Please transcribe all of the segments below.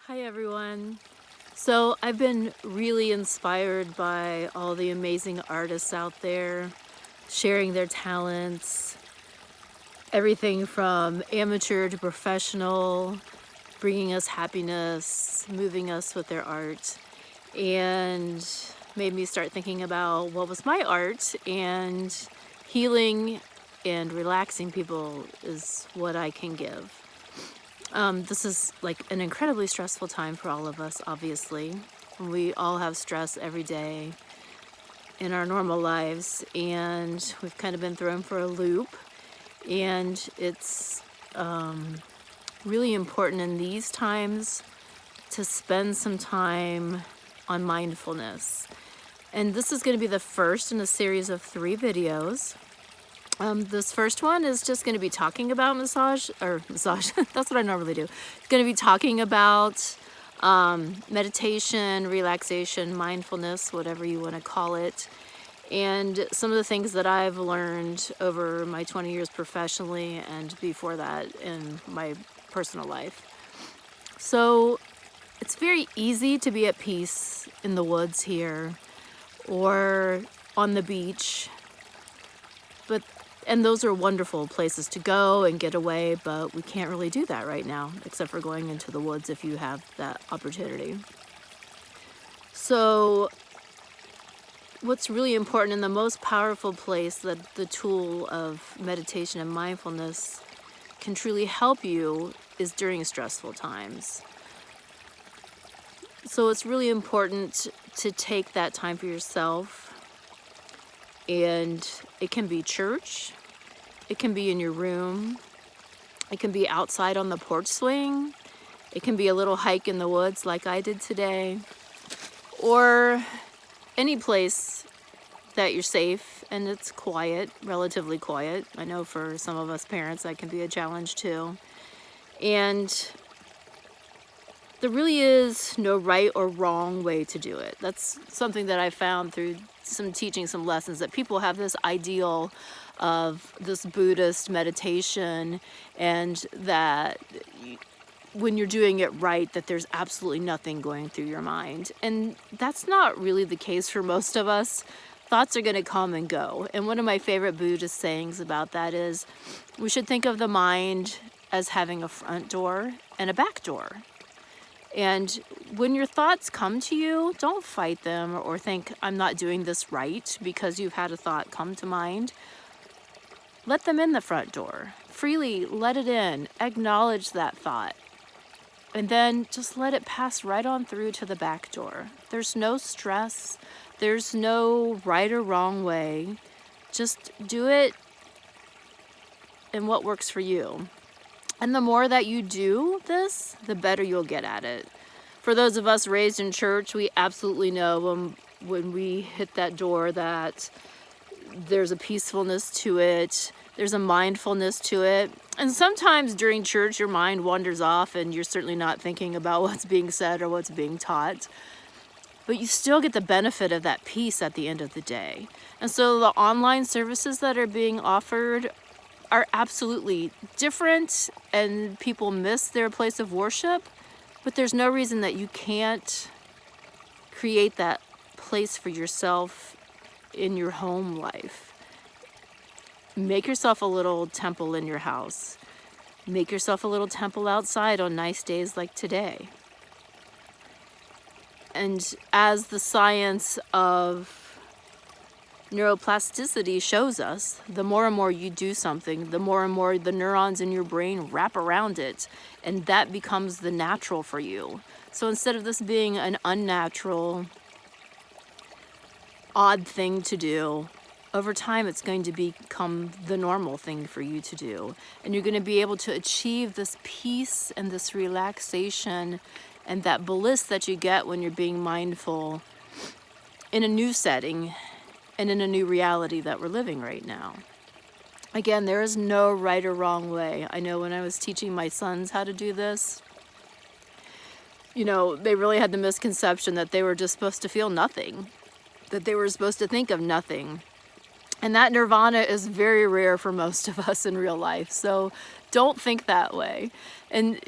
Hi everyone. So I've been really inspired by all the amazing artists out there sharing their talents, everything from amateur to professional, bringing us happiness, moving us with their art, and made me start thinking about what was my art, and healing and relaxing people is what I can give. This is like an incredibly stressful time for all of us, obviously. We all have stress every day in our normal lives, and we've kind of been thrown for a loop. And it's really important in these times to spend some time on mindfulness. And this is going to be the first in a series of 3 videos. This first one is just going to be talking about massage. That's what I normally do. It's going to be talking about meditation, relaxation, mindfulness, whatever you want to call it, and some of the things that I've learned over my 20 years professionally and before that in my personal life. So it's very easy to be at peace in the woods here or on the beach, and those are wonderful places to go and get away, but we can't really do that right now, except for going into the woods if you have that opportunity. So what's really important and the most powerful place that the tool of meditation and mindfulness can truly help you is during stressful times. So it's really important to take that time for yourself. And it can be church, it can be in your room, it can be outside on the porch swing, it can be a little hike in the woods like I did today, or any place that you're safe and it's quiet, relatively quiet. I know for some of us parents that can be a challenge too. And there really is no right or wrong way to do it. That's something that I found through some teaching, some lessons, that people have this ideal of this Buddhist meditation, and that when you're doing it right, that there's absolutely nothing going through your mind. And that's not really the case for most of us. Thoughts are going to come and go. And one of my favorite Buddhist sayings about that is we should think of the mind as having a front door and a back door. And when your thoughts come to you, don't fight them or think, I'm not doing this right because you've had a thought come to mind. Let them in the front door. Freely let it in. Acknowledge that thought. And then just let it pass right on through to the back door. There's no stress. There's no right or wrong way. Just do it in what works for you. And the more that you do this, the better you'll get at it. For those of us raised in church, we absolutely know when we hit that door that there's a peacefulness to it, there's a mindfulness to it. And sometimes during church, your mind wanders off and you're certainly not thinking about what's being said or what's being taught. But you still get the benefit of that peace at the end of the day. And so the online services that are being offered are absolutely different, and people miss their place of worship, but there's no reason that you can't create that place for yourself in your home life. Make yourself a little temple in your house. Make yourself a little temple outside on nice days like today. And as the science of neuroplasticity shows us, the more and more you do something, the more and more the neurons in your brain wrap around it, and that becomes the natural for you. So instead of this being an unnatural, odd thing to do, over time it's going to become the normal thing for you to do. And you're going to be able to achieve this peace and this relaxation and that bliss that you get when you're being mindful in a new setting and in a new reality that we're living right now. Again, there is no right or wrong way. I know when I was teaching my sons how to do this, they really had the misconception that they were just supposed to feel nothing, that they were supposed to think of nothing. And that nirvana is very rare for most of us in real life. So don't think that way. And,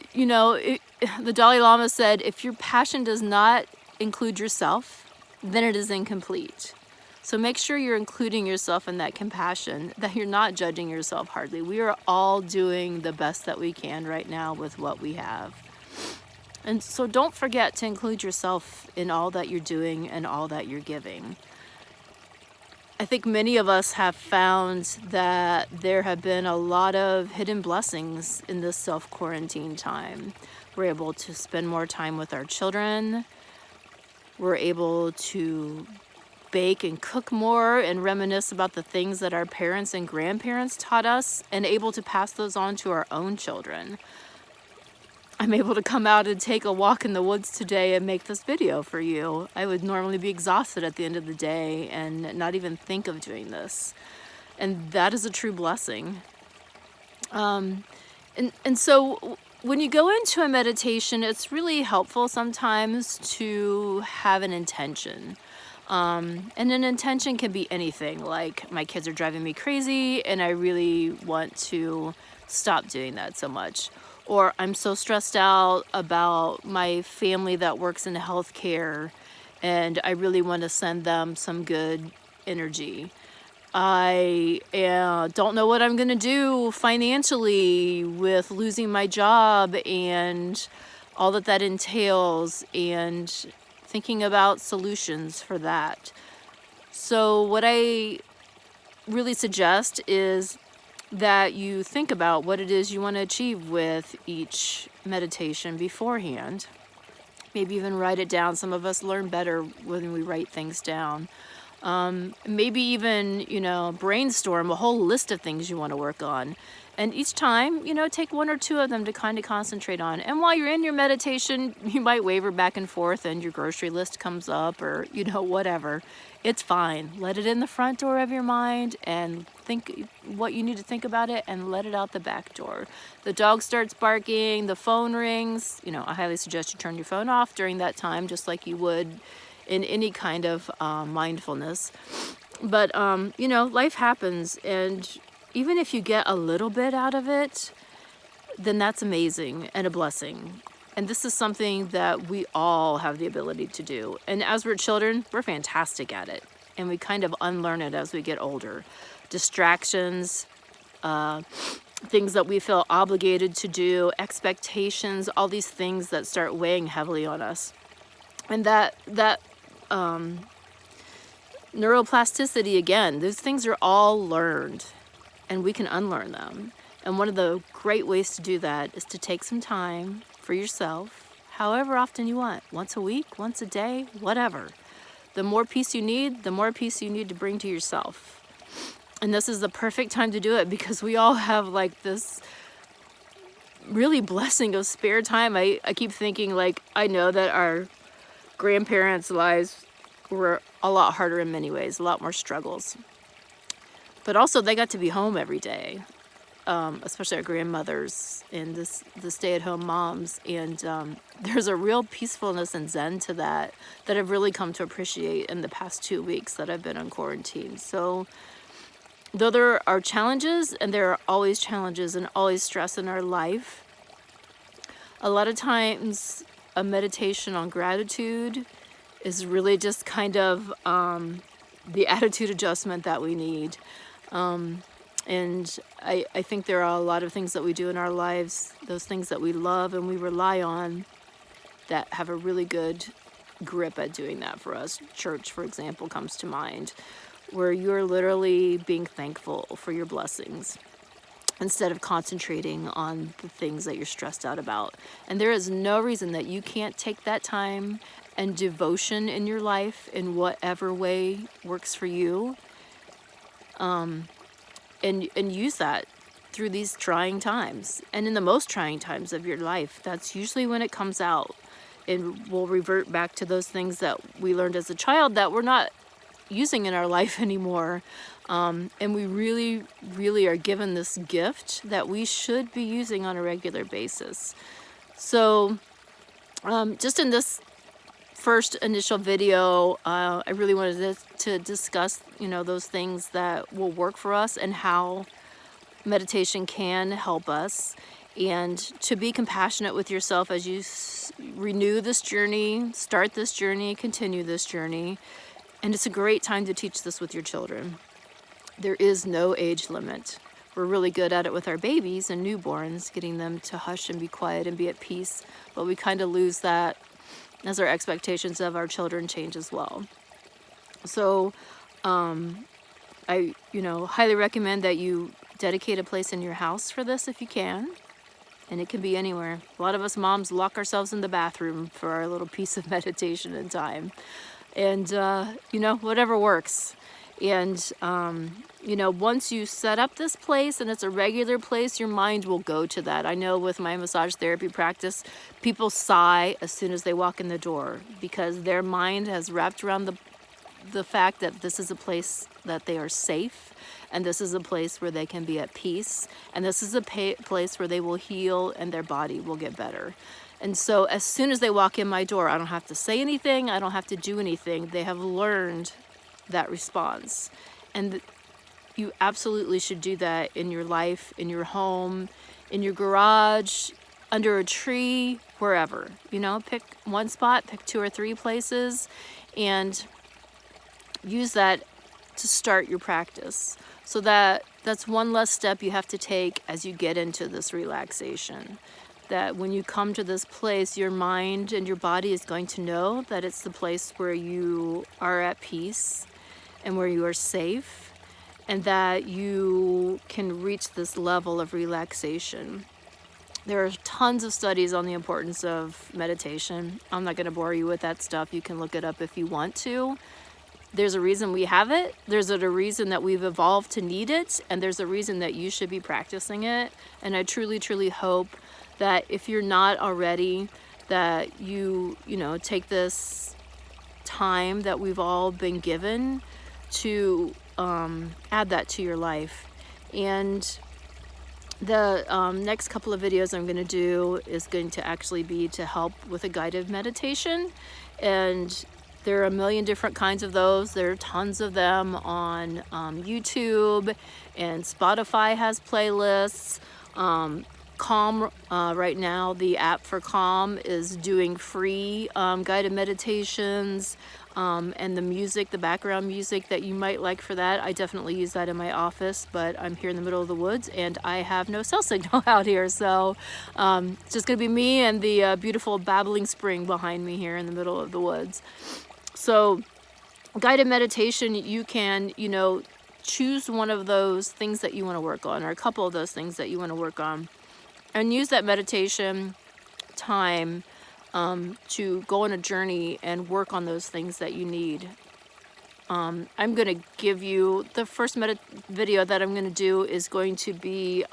the Dalai Lama said, if your passion does not include yourself, then it is incomplete. So make sure you're including yourself in that compassion, that you're not judging yourself hardly. We are all doing the best that we can right now with what we have. And so don't forget to include yourself in all that you're doing and all that you're giving. I think many of us have found that there have been a lot of hidden blessings in this self-quarantine time. We're able to spend more time with our children. We're able to bake and cook more and reminisce about the things that our parents and grandparents taught us, and able to pass those on to our own children. I'm able to come out and take a walk in the woods today and make this video for you. I would normally be exhausted at the end of the day and not even think of doing this. And that is a true blessing. And so when you go into a meditation, it's really helpful sometimes to have an intention. And an intention can be anything, like my kids are driving me crazy and I really want to stop doing that so much. Or I'm so stressed out about my family that works in healthcare and I really want to send them some good energy. I don't know what I'm going to do financially with losing my job and all that that entails, and thinking about solutions for that. So what I really suggest is that you think about what it is you want to achieve with each meditation beforehand. Maybe even write it down. Some of us learn better when we write things down. Maybe even, brainstorm a whole list of things you want to work on. And each time, take one or two of them to kind of concentrate on. And while you're in your meditation, you might waver back and forth and your grocery list comes up, or, whatever. It's fine. Let it in the front door of your mind and think what you need to think about it and let it out the back door. The dog starts barking, the phone rings. I highly suggest you turn your phone off during that time, just like you would in any kind of mindfulness. But, life happens, and even if you get a little bit out of it, then that's amazing and a blessing. And this is something that we all have the ability to do. And as we're children, we're fantastic at it. And we kind of unlearn it as we get older. Distractions, things that we feel obligated to do, expectations, all these things that start weighing heavily on us. And that neuroplasticity, again, those things are all learned. And we can unlearn them. And one of the great ways to do that is to take some time for yourself, however often you want, once a week, once a day, whatever. The more peace you need, the more peace you need to bring to yourself. And this is the perfect time to do it, because we all have like this really blessing of spare time. I keep thinking, I know that our grandparents' lives were a lot harder in many ways, a lot more struggles. But also they got to be home every day, especially our grandmothers and the stay-at-home moms. And there's a real peacefulness and zen to that I've really come to appreciate in the past 2 weeks that I've been on quarantine. So though there are challenges, and there are always challenges and always stress in our life, a lot of times a meditation on gratitude is really just kind of the attitude adjustment that we need. And I think there are a lot of things that we do in our lives, those things that we love and we rely on, that have a really good grip at doing that for us. Church, for example, comes to mind, where you're literally being thankful for your blessings instead of concentrating on the things that you're stressed out about. And there is no reason that you can't take that time and devotion in your life in whatever way works for you. And use that through these trying times. And in the most trying times of your life, that's usually when it comes out. And we'll revert back to those things that we learned as a child that we're not using in our life anymore. And we really, really are given this gift that we should be using on a regular basis. So just in this first initial video, I really wanted to discuss, those things that will work for us and how meditation can help us. and to be compassionate with yourself as you renew this journey, start this journey, continue this journey. And it's a great time to teach this with your children. There is no age limit. We're really good at it with our babies and newborns, getting them to hush and be quiet and be at peace, but we kind of lose that as our expectations of our children change as well. So I highly recommend that you dedicate a place in your house for this if you can. And it can be anywhere. A lot of us moms lock ourselves in the bathroom for our little piece of meditation and time. And, whatever works. And, once you set up this place and it's a regular place, your mind will go to that. I know with my massage therapy practice, people sigh as soon as they walk in the door because their mind has wrapped around the fact that this is a place that they are safe, and this is a place where they can be at peace, and this is a place where they will heal and their body will get better. And so as soon as they walk in my door, I don't have to say anything, I don't have to do anything. They have learned that response. And you absolutely should do that in your life, in your home, in your garage, under a tree, wherever. Pick one spot, pick 2 or 3 places, and use that to start your practice. So that's one less step you have to take as you get into this relaxation. That when you come to this place, your mind and your body is going to know that it's the place where you are at peace and where you are safe, and that you can reach this level of relaxation. There are tons of studies on the importance of meditation. I'm not going to bore you with that stuff. You can look it up if you want to. There's a reason we have it. There's a reason that we've evolved to need it. And there's a reason that you should be practicing it. And I truly, truly hope that if you're not already, that you take this time that we've all been given to add that to your life. And the next couple of videos I'm going to do is going to actually be to help with a guided meditation. And there are a million different kinds of those. There are tons of them on YouTube, and Spotify has playlists. Calm, right now, the app for Calm is doing free guided meditations, and the music, the background music that you might like for that, I definitely use that in my office, but I'm here in the middle of the woods and I have no cell signal out here, so it's just gonna be me and the beautiful babbling spring behind me here in the middle of the woods. So guided meditation, you can, choose one of those things that you want to work on, or a couple of those things that you want to work on, and use that meditation time to go on a journey and work on those things that you need. I'm going to give you the first video that I'm going to do is going to be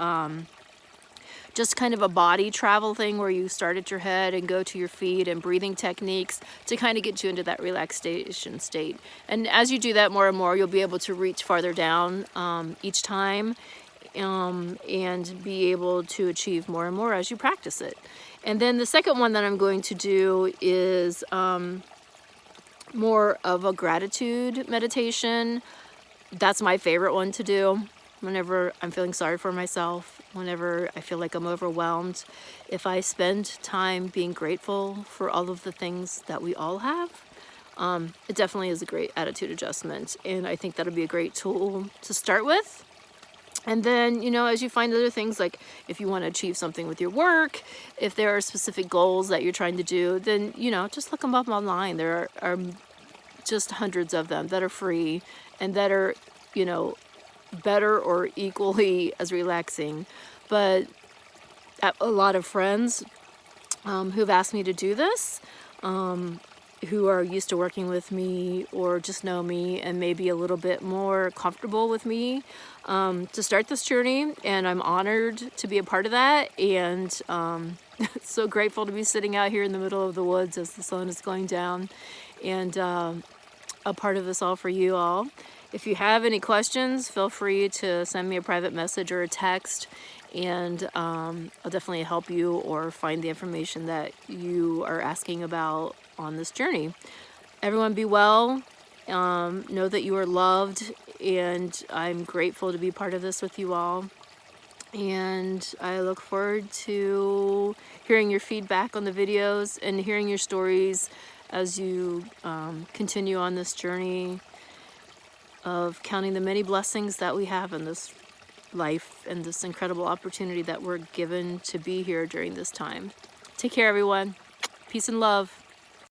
just kind of a body travel thing where you start at your head and go to your feet, and breathing techniques to kind of get you into that relaxation state. And as you do that more and more, you'll be able to reach farther down each time, and be able to achieve more and more as you practice it. And then the second one that I'm going to do is more of a gratitude meditation. That's my favorite one to do whenever I'm feeling sorry for myself, whenever I feel like I'm overwhelmed. If I spend time being grateful for all of the things that we all have, it definitely is a great attitude adjustment. And I think that'll be a great tool to start with. And then, as you find other things, like if you want to achieve something with your work, if there are specific goals that you're trying to do, then, just look them up online. There are just hundreds of them that are free and that are, better or equally as relaxing. But a lot of friends who've asked me to do this, who are used to working with me or just know me and maybe a little bit more comfortable with me, to start this journey, and I'm honored to be a part of that, and so grateful to be sitting out here in the middle of the woods as the sun is going down, and a part of this all for you all. If you have any questions, feel free to send me a private message or a text, and I'll definitely help you or find the information that you are asking about on this journey. Everyone be well. Know that you are loved, and I'm grateful to be part of this with you all. And I look forward to hearing your feedback on the videos and hearing your stories as you continue on this journey of counting the many blessings that we have in this life and this incredible opportunity that we're given to be here during this time. Take care, everyone. Peace and love.